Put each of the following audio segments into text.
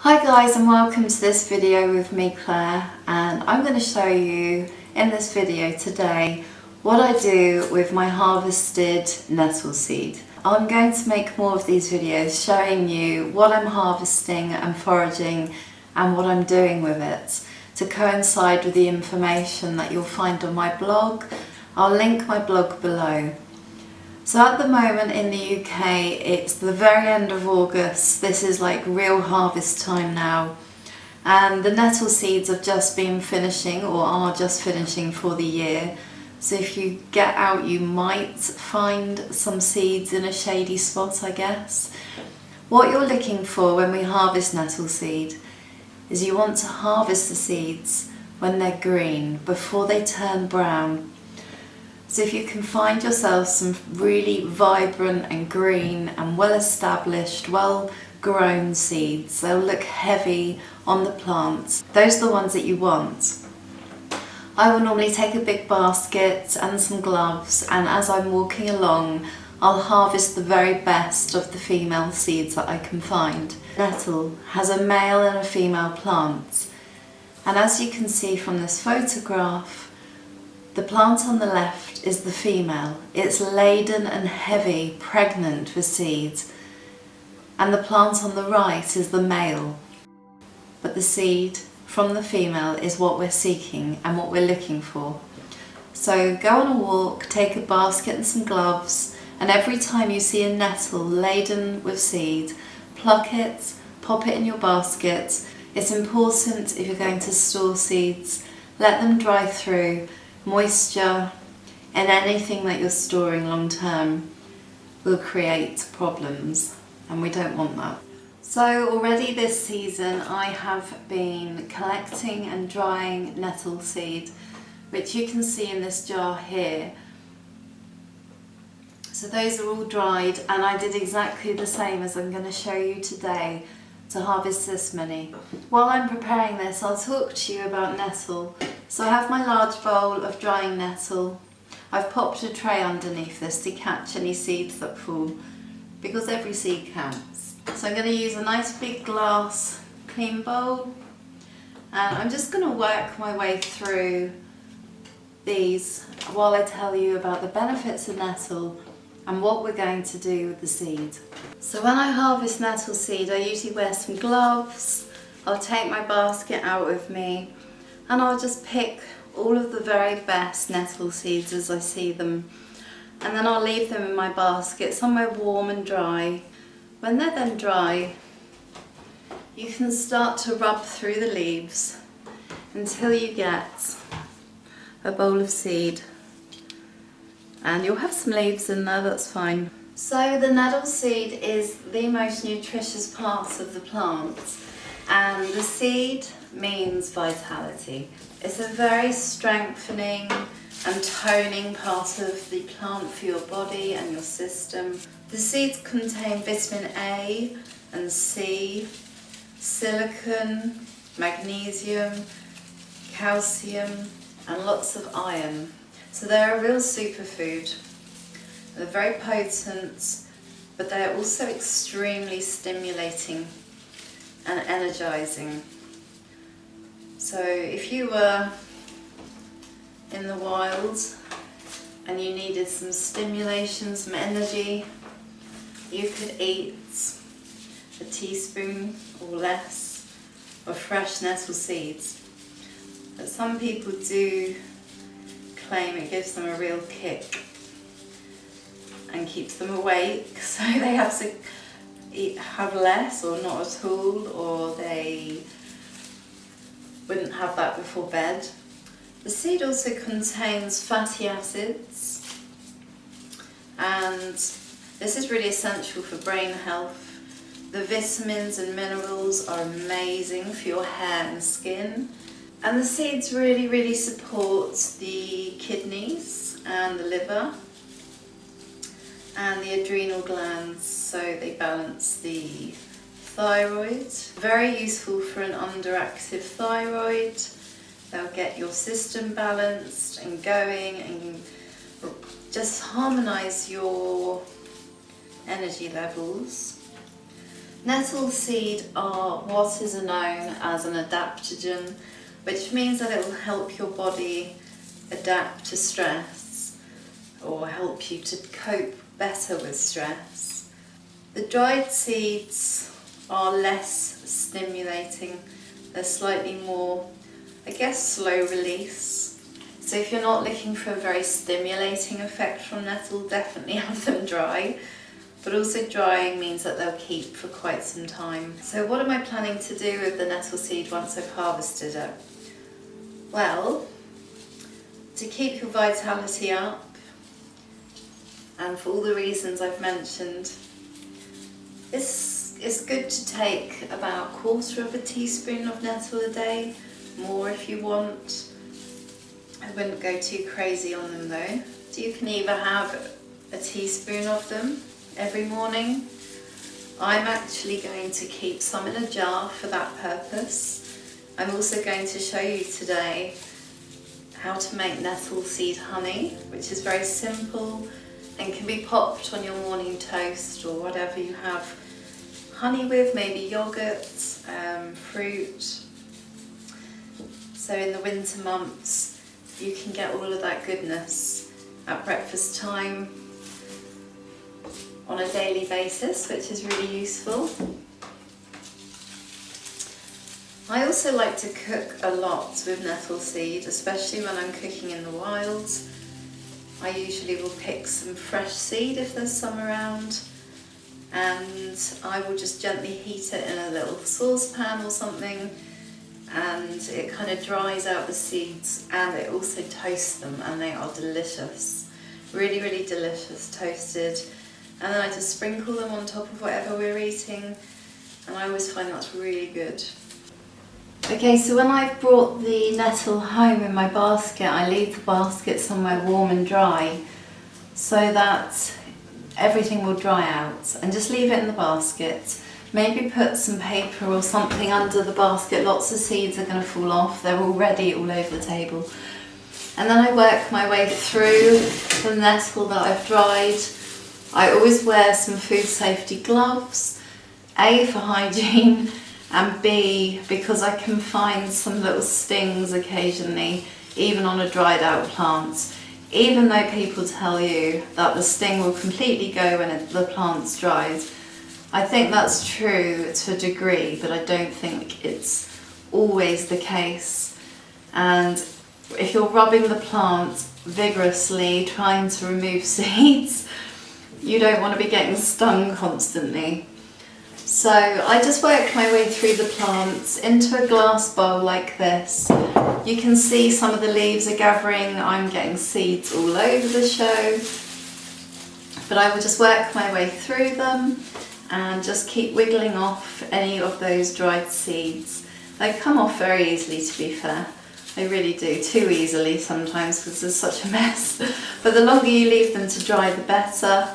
Hi guys, and welcome to this video with me, Claire, and I'm going to show you in this video today what I do with my harvested nettle seed. I'm going to make more of these videos showing you what I'm harvesting and foraging and what I'm doing with it to coincide with the information that you'll find on my blog. I'll link my blog below. So at the moment in the UK, it's the very end of August. This is like real harvest time now. And the nettle seeds have just been finishing or are just finishing for the year. So if you get out, you might find some seeds in a shady spot, I guess. What you're looking for when we harvest nettle seed is you want to harvest the seeds when they're green, before they turn brown. So if you can find yourself some really vibrant and green and well-established, well-grown seeds, they'll look heavy on the plant. Those are the ones that you want. I will normally take a big basket and some gloves, and as I'm walking along, I'll harvest the very best of the female seeds that I can find. Nettle has a male and a female plant, and as you can see from this photograph, the plant on the left is the female. It's laden and heavy, pregnant with seeds. And the plant on the right is the male. But the seed from the female is what we're seeking and what we're looking for. So go on a walk, take a basket and some gloves, and every time you see a nettle laden with seed, pluck it, pop it in your basket. It's important, if you're going to store seeds, let them dry through. Moisture and anything that you're storing long term will create problems, and we don't want that. So already this season I have been collecting and drying nettle seed, which you can see in this jar here. So those are all dried, and I did exactly the same as I'm going to show you today to harvest this many. While I'm preparing this, I'll talk to you about nettle. So I have my large bowl of drying nettle. I've popped a tray underneath this to catch any seeds that fall, because every seed counts. So I'm going to use a nice big glass clean bowl, and I'm just going to work my way through these while I tell you about the benefits of nettle and what we're going to do with the seed. So when I harvest nettle seed, I usually wear some gloves. I'll take my basket out with me, and I'll just pick all of the very best nettle seeds as I see them, and then I'll leave them in my basket somewhere warm and dry. When they're then dry, you can start to rub through the leaves until you get a bowl of seed. And you'll have some leaves in there, that's fine. So the nettle seed is the most nutritious part of the plant, and the seed means vitality. It's a very strengthening and toning part of the plant for your body and your system. The seeds contain vitamin A and C, silicon, magnesium, calcium, and lots of iron. So they're a real superfood. They're very potent, but they're also extremely stimulating and energizing. So if you were in the wild and you needed some stimulation, some energy, you could eat a teaspoon or less of fresh nettle seeds. But some people do claim it gives them a real kick and keeps them awake, so they have to have less or not at all, or they wouldn't have that before bed. The seed also contains fatty acids, and this is really essential for brain health. The vitamins and minerals are amazing for your hair and skin. And the seeds really support the kidneys and the liver and the adrenal glands, so they balance the thyroid. Very useful for an underactive thyroid. They'll get your system balanced and going and just harmonise your energy levels. Nettle seed are what is known as an adaptogen, which means that it will help your body adapt to stress or help you to cope better with stress. The dried seeds are less stimulating. They're slightly more, I guess, slow release. So if you're not looking for a very stimulating effect from nettle, definitely have them dry. But also drying means that they'll keep for quite some time. So what am I planning to do with the nettle seed once I've harvested it? Well, to keep your vitality up, and for all the reasons I've mentioned, it's good to take about 1/4 teaspoon of nettle a day, more if you want. I wouldn't go too crazy on them though. So you can either have a teaspoon of them every morning. I'm actually going to keep some in a jar for that purpose. I'm also going to show you today how to make nettle seed honey, which is very simple and can be popped on your morning toast or whatever you have honey with, maybe yogurt, fruit. So in the winter months you can get all of that goodness at breakfast time on a daily basis, which is really useful. I also like to cook a lot with nettle seed, especially when I'm cooking in the wild. I usually will pick some fresh seed if there's some around, and I will just gently heat it in a little saucepan or something, and it kind of dries out the seeds, and it also toasts them, and they are delicious. Really, really delicious toasted. And then I just sprinkle them on top of whatever we're eating, and I always find that's really good. Okay, so when I've brought the nettle home in my basket, I leave the basket somewhere warm and dry so that everything will dry out, and just leave it in the basket. Maybe put some paper or something under the basket. Lots of seeds are going to fall off, they're already all over the table. And then I work my way through the nettle that I've dried. I always wear some food safety gloves, A for hygiene, and B because I can find some little stings occasionally, even on a dried out plant. Even though people tell you that the sting will completely go when the plant's dried, I think that's true to a degree, but I don't think it's always the case. And if you're rubbing the plant vigorously, trying to remove seeds, you don't want to be getting stung constantly. So I just work my way through the plants into a glass bowl like this. You can see some of the leaves are gathering, I'm getting seeds all over the show. But I will just work my way through them and just keep wiggling off any of those dried seeds. They come off very easily, to be fair. They really do, too easily sometimes because there's such a mess. But the longer you leave them to dry, the better.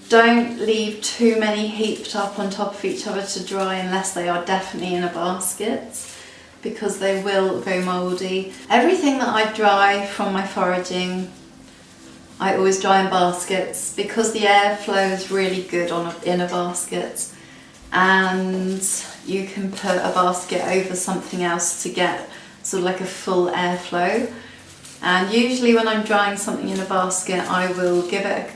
Don't leave too many heaped up on top of each other to dry unless they are definitely in a basket, because they will go mouldy. Everything that I dry from my foraging, I always dry in baskets because the airflow is really good in a basket, and you can put a basket over something else to get sort of like a full airflow. And usually when I'm drying something in a basket, I will give it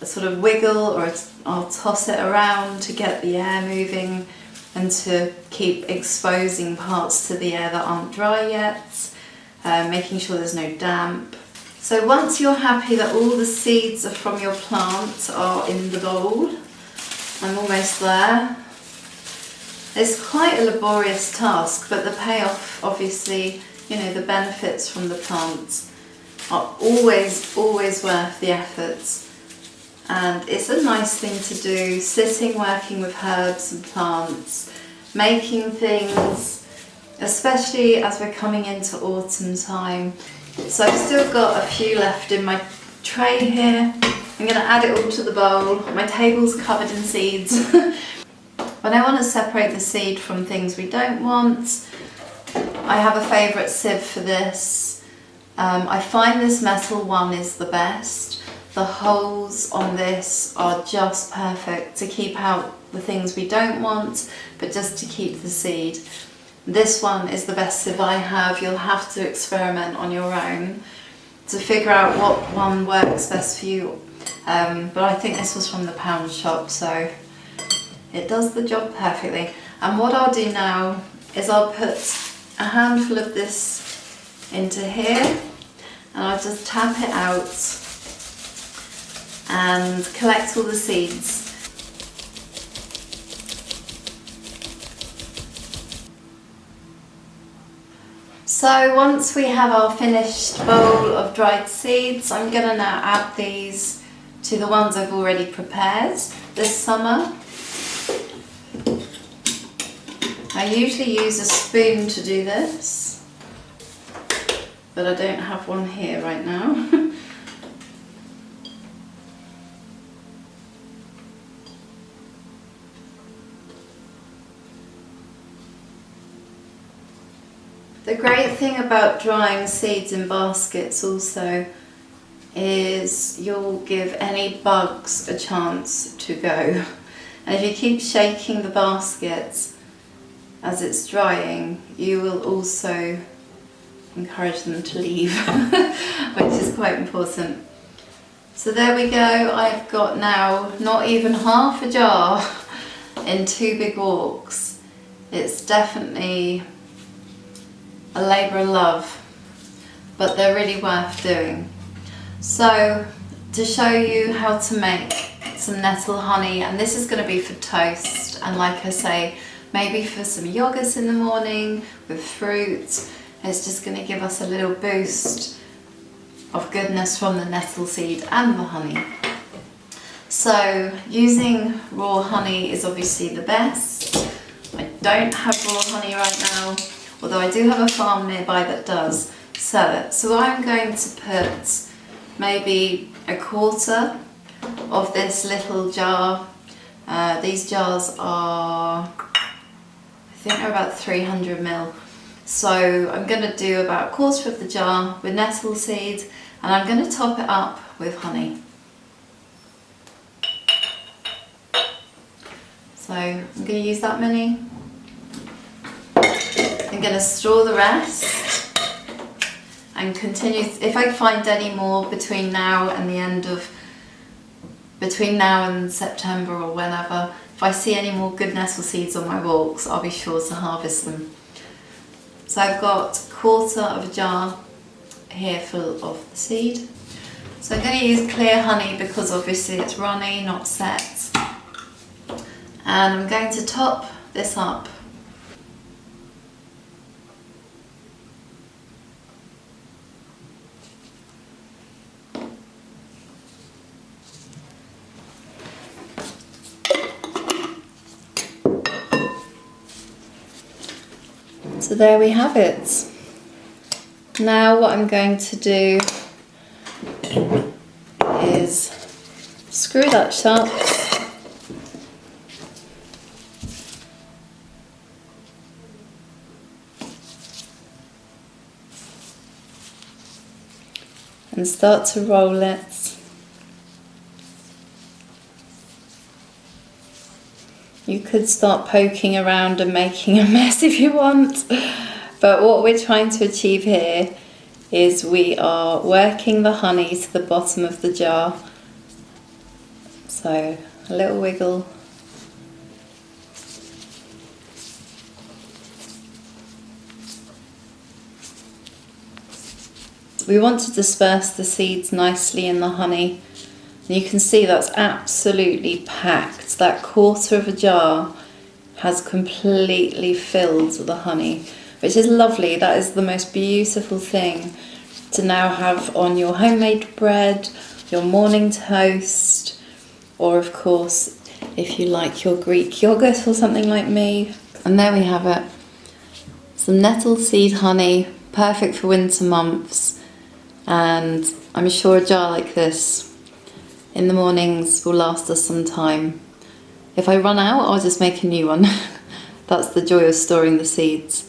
a sort of wiggle, or I'll toss it around to get the air moving and to keep exposing parts to the air that aren't dry yet, making sure there's no damp. So once you're happy that all the seeds from your plant are in the bowl, I'm almost there. It's quite a laborious task, but the payoff, obviously, you know, the benefits from the plant are always worth the effort. And it's a nice thing to do, sitting, working with herbs and plants, making things, especially as we're coming into autumn time. So I've still got a few left in my tray here. I'm going to add it all to the bowl. My table's covered in seeds. When I want to separate the seed from things we don't want, I have a favourite sieve for this. I find this metal one is the best. The holes on this are just perfect to keep out the things we don't want, but just to keep the seed. This one is the best sieve I have. You'll have to experiment on your own to figure out what one works best for you. But I think this was from the pound shop, so it does the job perfectly. And what I'll do now is I'll put a handful of this into here, and I'll just tap it out and collect all the seeds. So once we have our finished bowl of dried seeds, I'm going to now add these to the ones I've already prepared this summer. I usually use a spoon to do this, but I don't have one here right now. The great thing about drying seeds in baskets also is you'll give any bugs a chance to go. And if you keep shaking the basket as it's drying, you will also encourage them to leave, which is quite important. So there we go, I've got now not even half a jar in 2 big walks. It's definitely a labour of love, but they're really worth doing. So to show you how to make some nettle honey, and this is going to be for toast, and like I say, maybe for some yogurt in the morning with fruit. It's just going to give us a little boost of goodness from the nettle seed and the honey. So using raw honey is obviously the best. I don't have raw honey right now, although I do have a farm nearby that does sell it. So I'm going to put maybe a quarter of this little jar. These jars are, I think they're about 300 ml. So I'm going to do about a quarter of the jar with nettle seed, and I'm going to top it up with honey. So I'm going to use that many. I'm going to store the rest and continue. If I find any more between now and September or whenever, if I see any more good nettle seeds on my walks, I'll be sure to harvest them. So I've got a quarter of a jar here full of the seed. So I'm going to use clear honey because obviously it's runny, not set. And I'm going to top this up. So there we have it. Now what I'm going to do is screw that shut and start to roll it. You could start poking around and making a mess if you want, but what we're trying to achieve here is we are working the honey to the bottom of the jar. So a little wiggle. We want to disperse the seeds nicely in the honey. You can see that's absolutely packed. That quarter of a jar has completely filled the honey, which is lovely. That is the most beautiful thing to now have on your homemade bread, your morning toast, or of course, if you like your Greek yogurt or something like me. And there we have it. Some nettle seed honey, perfect for winter months. And I'm sure a jar like this in the mornings will last us some time. If I run out, I'll just make a new one. That's the joy of storing the seeds.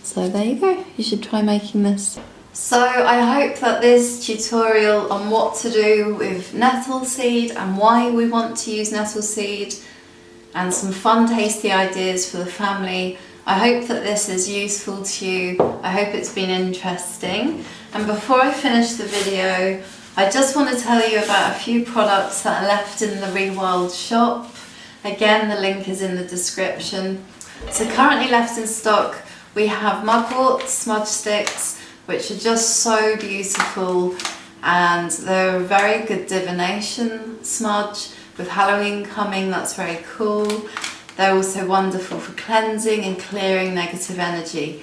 So there you go, you should try making this. So I hope that this tutorial on what to do with nettle seed and why we want to use nettle seed and some fun tasty ideas for the family, I hope that this is useful to you. I hope it's been interesting. And before I finish the video, I just want to tell you about a few products that are left in the Rewild shop. Again, the link is in the description. So currently left in stock, we have mugwort smudge sticks, which are just so beautiful, and they're a very good divination smudge. With Halloween coming, that's very cool. They're also wonderful for cleansing and clearing negative energy.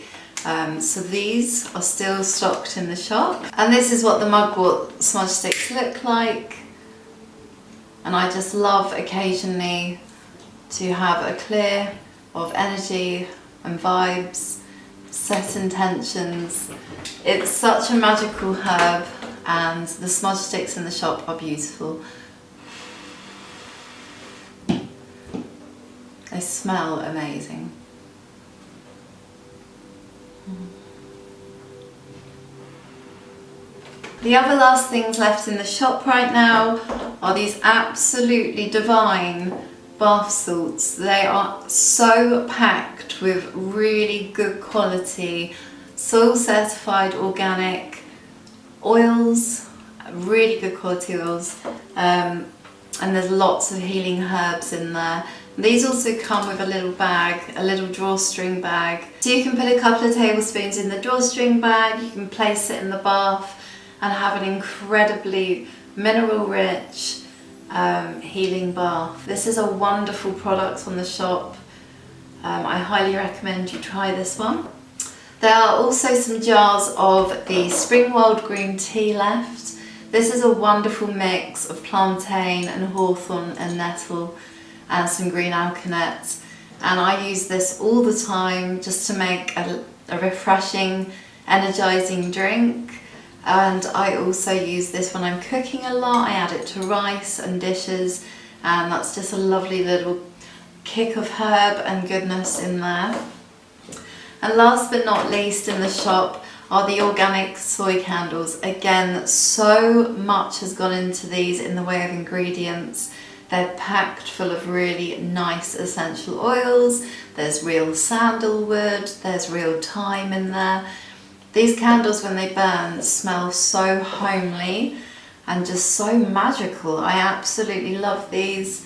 So these are still stocked in the shop. And this is what the mugwort smudge sticks look like. And I just love occasionally to have a clear of energy and vibes, set intentions. It's such a magical herb, and the smudge sticks in the shop are beautiful. They smell amazing. The other last things left in the shop right now are these absolutely divine bath salts. They are so packed with really good quality, soil certified organic oils, really good quality oils, and there's lots of healing herbs in there. These also come with a little bag, a little drawstring bag. So you can put a couple of tablespoons in the drawstring bag, you can place it in the bath and have an incredibly mineral rich healing bath. This is a wonderful product on the shop. I highly recommend you try this one. There are also some jars of the Spring Wild Green Tea left. This is a wonderful mix of plantain and hawthorn and nettle and some green alkanet, and I use this all the time just to make a refreshing, energizing drink. And I also use this when I'm cooking a lot. I add it to rice and dishes, and that's just a lovely little kick of herb and goodness in there. And last but not least in the shop are the organic soy candles. Again, so much has gone into these in the way of ingredients. They're packed full of really nice essential oils. There's real sandalwood, there's real thyme in there. These candles, when they burn, smell so homely and just so magical. I absolutely love these.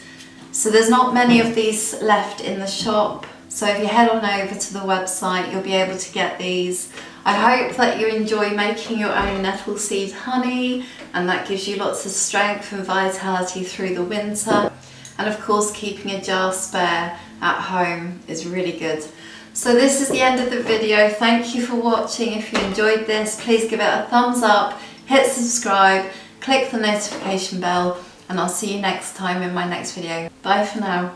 So there's not many of these left in the shop. So if you head on over to the website, you'll be able to get these. I hope that you enjoy making your own nettle seed honey, and that gives you lots of strength and vitality through the winter. And of course, keeping a jar spare at home is really good. So this is the end of the video. Thank you for watching. If you enjoyed this, please give it a thumbs up, hit subscribe, click the notification bell, and I'll see you next time in my next video. Bye for now.